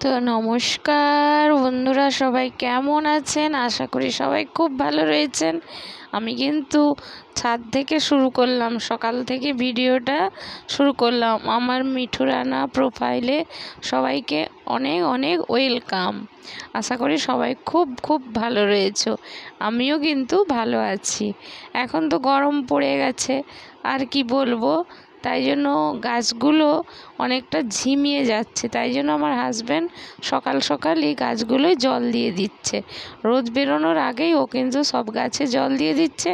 তো নমস্কার বন্ধুরা, সবাই কেমন আছেন? আশা করি সবাই খুব ভালো রয়েছেন। আমি কিন্তু ছাদ থেকে শুরু করলাম, সকাল থেকে ভিডিওটা শুরু করলাম। আমার মিঠু রানা প্রোফাইলে সবাইকে অনেক অনেক ওয়েলকাম। আশা করি সবাই খুব খুব ভালো রয়েছো। আমিও কিন্তু ভালো আছি। এখন তো গরম পড়ে গেছে, আর কি বলবো, তাই জন্য গাছগুলো অনেকটা ঝিমিয়ে যাচ্ছে। তাই জন্য আমার হাজব্যান্ড সকাল সকাল এই গাছগুলোয় জল দিয়ে দিচ্ছে। রোদ বেরোনোর আগেই ও কিন্তু সব গাছে জল দিয়ে দিচ্ছে।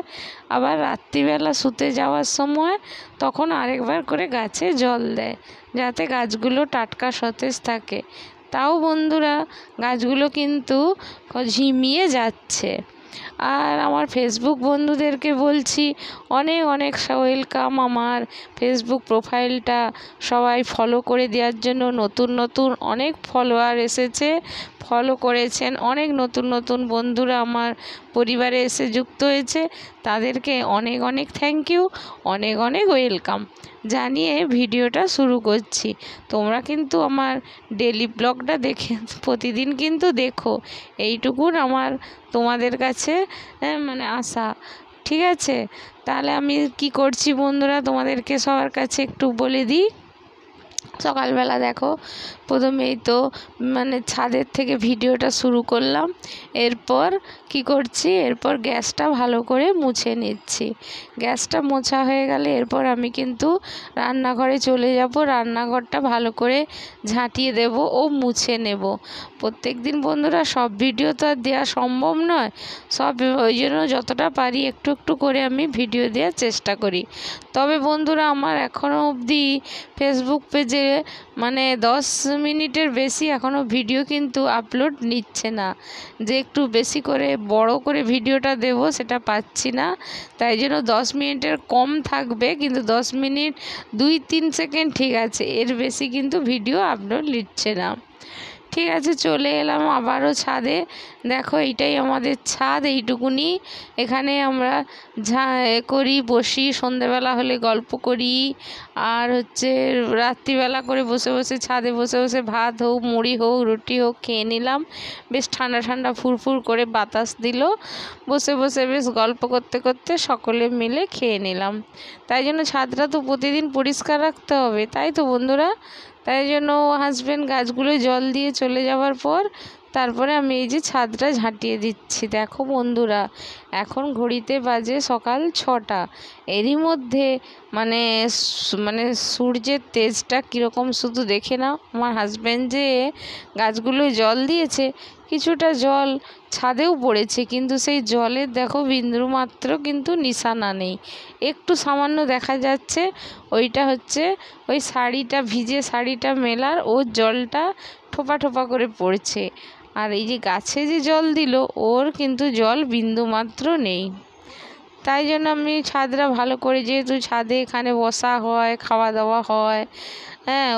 আবার রাত্রিবেলা শুতে যাওয়ার সময় তখন আরেকবার করে গাছে জল দেয়, যাতে গাছগুলো টাটকা সতেজ থাকে। তাও বন্ধুরা, গাছগুলো কিন্তু ঝিমিয়ে যাচ্ছে। আর আমার ফেসবুক বন্ধুদেরকে বলছি অনেক অনেক ওয়েলকাম। আমার ফেসবুক প্রোফাইলটা সবাই ফলো করে দেওয়ার জন্য নতুন নতুন অনেক ফলোয়ার এসেছে, ফলো করেছেন। অনেক নতুন নতুন বন্ধুরা আমার পরিবারে এসে যুক্ত হয়েছে, তাদেরকে অনেক অনেক থ্যাংক ইউ, অনেক অনেক ওয়েলকাম জানিয়ে ভিডিওটা শুরু করছি। তোমরা কিন্তু আমার ডেলি ব্লগটা দেখে প্রতিদিন কিন্তু দেখো, এইটুকুন আমার তোমাদের কাছে আশা। ঠিক আছে, তাহলে আমি কি করছি বন্ধুরা, তোমাদেরকে সবার কাছে একটু বলে দিই। সকালবেলা দেখো, প্রথমেই তো ছাদের থেকে ভিডিওটা শুরু করলাম। এরপর কি করছি, এরপর গ্যাসটা ভালো করে মুছে নিচ্ছি। গ্যাসটা মোছা হয়ে গেলে এরপর আমি কিন্তু রান্নাঘরে চলে যাব। রান্নাঘরটা ভালো করে ঝাঁটিয়ে দেব ও মুছে নেব। প্রত্যেক দিন বন্ধুরা সব ভিডিও তো আর দেওয়া সম্ভব নয়, ওই জন্য যতটা পারি একটু একটু করে আমি ভিডিও দেওয়ার চেষ্টা করি। তবে বন্ধুরা, আমার এখনও অবধি ফেসবুক পেজে 10 মিনিটের বেশি এখনও ভিডিও কিন্তু আপলোড নিচ্ছে না। যে একটু বেশি করে বড় করে ভিডিওটা দেব সেটা পাচ্ছি না। তাই জন্য 10 মিনিটের কম থাকবে, কিন্তু 10 মিনিট 2-3 সেকেন্ড ঠিক আছে, এর বেশি কিন্তু ভিডিও আপলোড নিচ্ছে না। ঠিক আছে, চলে এলাম আবারও ছাদে। দেখো, এইটাই আমাদের ছাদ, এইটুকুনি। এখানে আমরা করি, বসি, সন্ধেবেলা হলে গল্প করি। আর রাত্রিবেলা করে বসে বসে ছাদে বসে বসে ভাত হোক, মুড়ি হোক, রুটি হোক খেয়ে নিলাম। বেশ ঠান্ডা ঠান্ডা ফুরফুর করে বাতাস দিল, বসে বসে বেশ গল্প করতে করতে সকলে মিলে খেয়ে নিলাম। তাই জন্য ছাদটা তো প্রতিদিন পরিষ্কার রাখতে হবে, তাই তো বন্ধুরা। তাই জন্য হাজব্যান্ড গাছগুলো জল দিয়ে চলে যাওয়ার পর তারপরে আমি এই যে ছাদটা ঝাঁটিয়ে দিচ্ছি। দেখো বন্ধুরা, এখন ঘড়িতে বাজে সকাল 6টা। এরই মধ্যে সূর্যের তেজটা কীরকম শুধু দেখে নাও। আমার হাজব্যান্ড যে গাছগুলোয় জল দিয়েছে, কিছুটা জল ছাদেও পড়েছে, কিন্তু সেই জলের দেখো বিন্দুমাত্র কিন্তু নিশানা নেই। একটু সামান্য দেখা যাচ্ছে, ওইটা ওই শাড়িটা, ভিজে শাড়িটা মেলার ওর জলটা ঠোপা ঠোপা করে পড়ছে। আর এই যে গাছে যে জল দিল, ওর কিন্তু জল বিন্দুমাত্র নেই। তাই জন্য আমি ছাদটা ভালো করে, যেহেতু ছাদে এখানে বসা হয়, খাওয়া দাওয়া হয়,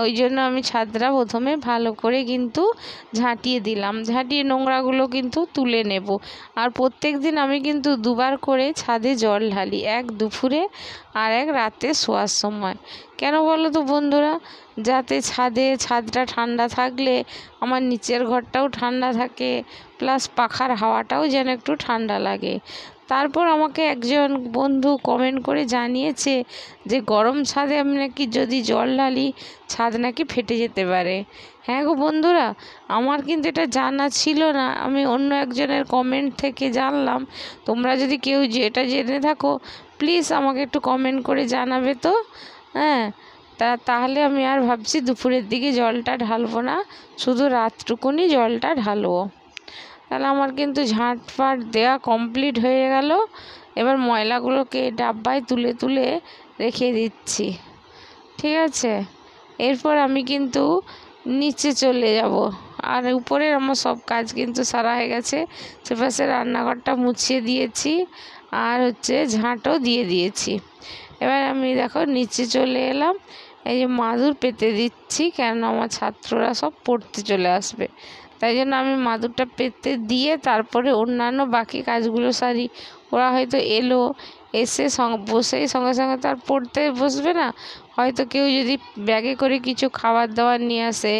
ওই জন্য আমি ছাদটা প্রথমে ভালো করে কিন্তু ঝাঁটিয়ে দিলাম। ঝাঁটিয়ে নোংরাগুলো কিন্তু তুলে নেব। আর প্রত্যেক দিন আমি কিন্তু 2বার করে ছাদে জল ঢালি, এক দুপুরে আর এক রাতে শোয়ার সময়। কেন বলো তো বন্ধুরা, যাতে ছাদটা ঠান্ডা থাকলে আমার নিচের ঘরটাও ঠান্ডা থাকে, প্লাস পাখার হাওয়াটাও যেন একটু ঠান্ডা লাগে। তারপর আমাকে একজন বন্ধু কমেন্ট করে জানিয়েছে যে গরম ছাদে আমি নাকি যদি জল ঢালি ছাদ নাকি ফেটে যেতে পারে। হ্যাঁ গো বন্ধুরা, আমার কিন্তু এটা জানা ছিল না, আমি অন্য একজনের কমেন্ট থেকে জানলাম। তোমরা যদি কেউ এটা জেনে থাকো, প্লিজ আমাকে একটু কমেন্ট করে জানাবে তো। তাহলে আমি আর ভাবছি দুপুরের দিকে জলটা ঢালবো না, শুধু রাতটুকুনি জলটা ঢালবো। তাহলে আমার কিন্তু ঝাঁটফাট দেওয়া কমপ্লিট হয়ে গেল। এবার ময়লাগুলোকে ডাব্বায় তুলে তুলে রেখে দিচ্ছি। ঠিক আছে, এরপর আমি কিন্তু নিচে চলে যাব। আর উপরের আমার সব কাজ কিন্তু সারা হয়ে গেছে। সেপাশে রান্নাঘরটা মুছিয়ে দিয়েছি, আর ঝাঁটও দিয়ে দিয়েছি। এবার আমি দেখো নিচে চলে এলাম। এই যে মাদুর পেতে দিচ্ছি, কেননা আমার ছাত্ররা সব পড়তে চলে আসবে। তাই জন্য আমি মাদুরটা পেতে দিয়ে তারপরে অন্যান্য বাকি কাজগুলো সারি। ওরা হয়তো এলো, এসে বসেই সঙ্গে সঙ্গে তো আর পড়তে বসবে না, হয়তো কেউ যদি ব্যাগে করে কিছু খাবার দাবার নিয়ে আসে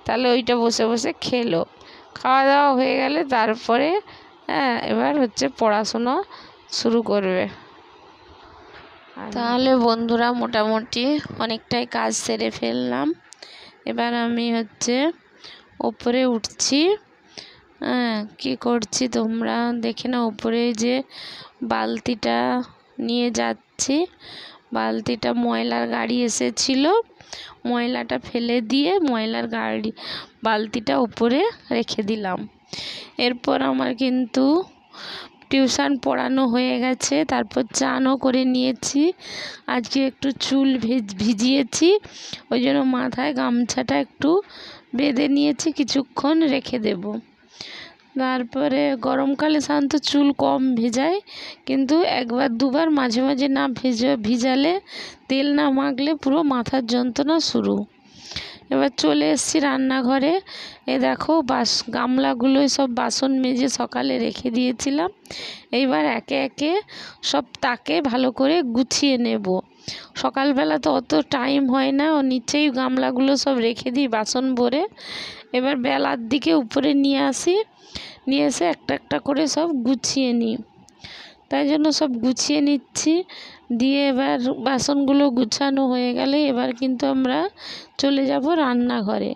তাহলে ওইটা বসে বসে খেলো। খাওয়া দাওয়া হয়ে গেলে তারপরে এবার হচ্ছে পড়াশুনো শুরু করবে। তাহলে বন্ধুরা মোটামুটি অনেকটাই কাজ সেরে ফেললাম। এবার আমি হচ্ছে ওপরে উঠছি। কি করছি তোমরা দেখে না, ওপরে যে বালতিটা নিয়ে যাচ্ছি, বালতিটা ময়লার গাড়ি এসেছিল, ময়লাটা ফেলে দিয়ে ময়লার গাড়ি বালতিটা উপরে রেখে দিলাম। এরপর আমার কিন্তু টিউশন পড়ানো হয়ে গেছে, তারপর চানও করে নিয়েছি। আজকে একটু চুল ভিজিয়েছি, ওই জন্য মাথায় গামছাটা একটু বেঁধে নিয়েছি, কিছুক্ষণ রেখে দেব। তারপরে গরমকালে সাধারণত চুল কম ভেজায়, কিন্তু একবার দুবার মাঝে মাঝে না ভিজালে তেল না মাখলে পুরো মাথার যন্ত্রণা শুরু। এবার চলে এসেছি রান্নাঘরে। দেখো গামলাগুলোই সব বাসন মেজে সকালে রেখে দিয়েছিলাম। এইবার একে একে সব তাকে ভালো করে গুছিয়ে নেব। সকালবেলা তো অত টাইম হয় না, ও নিচেই গামলাগুলো সব রেখে দিই বাসন ভরে। এবার বেলার দিকে উপরে নিয়ে আসি, নিয়ে এসে একটা একটা করে সব গুছিয়ে নিই। তাই জন্য সব গুছিয়ে নিচ্ছি। দিয়ে এবার বাসনগুলো গুছানো হয়ে গেলে এবার কিন্তু আমরা চলে যাব রান্নাঘরে।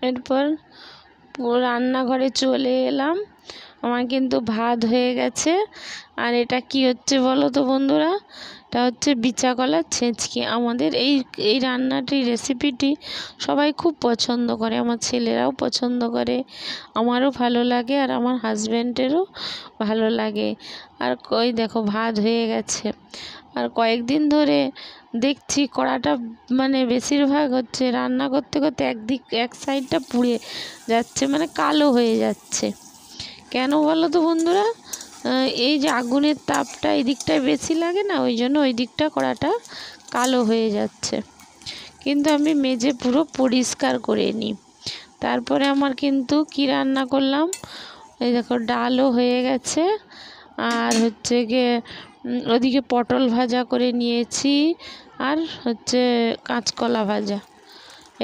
এরপর রান্নাঘরে চলে এলাম। আমার কিন্তু ভাত হয়ে গেছে। আর এটা কি হচ্ছে বলো তো বন্ধুরা, এটা হচ্ছে বিচা কলার ছেঁচকি। আমাদের এই রান্নাটি রেসিপিটি সবাই খুব পছন্দ করে, আমার ছেলেরাও পছন্দ করে, আমারও ভালো লাগে, আর আমার হাজব্যান্ডেরও ভালো লাগে। আর ওই দেখো ভাত হয়ে গেছে। আর কয়েকদিন ধরে দেখছি কড়াটা মানে বেশিরভাগ হচ্ছে রান্না করতে করতে এক সাইডটা পুড়ে যাচ্ছে, মানে কালো হয়ে যাচ্ছে। কেন বলো তো বন্ধুরা, এই যে আগুনের তাপটা এই দিকটায় বেশি লাগে না, ওই জন্য ওই দিকটা কড়াটা কালো হয়ে যাচ্ছে। কিন্তু আমি মেজে পুরো পরিষ্কার করে নিই। তারপরে আমার কিন্তু কি রান্না করলাম, এই দেখো ডালও হয়ে গেছে, আর হচ্ছে গিয়ে ওদিকে পটল ভাজা করে নিয়েছি, আর হচ্ছে কাঁচকলা ভাজা।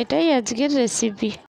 এটাই আজকের রেসিপি।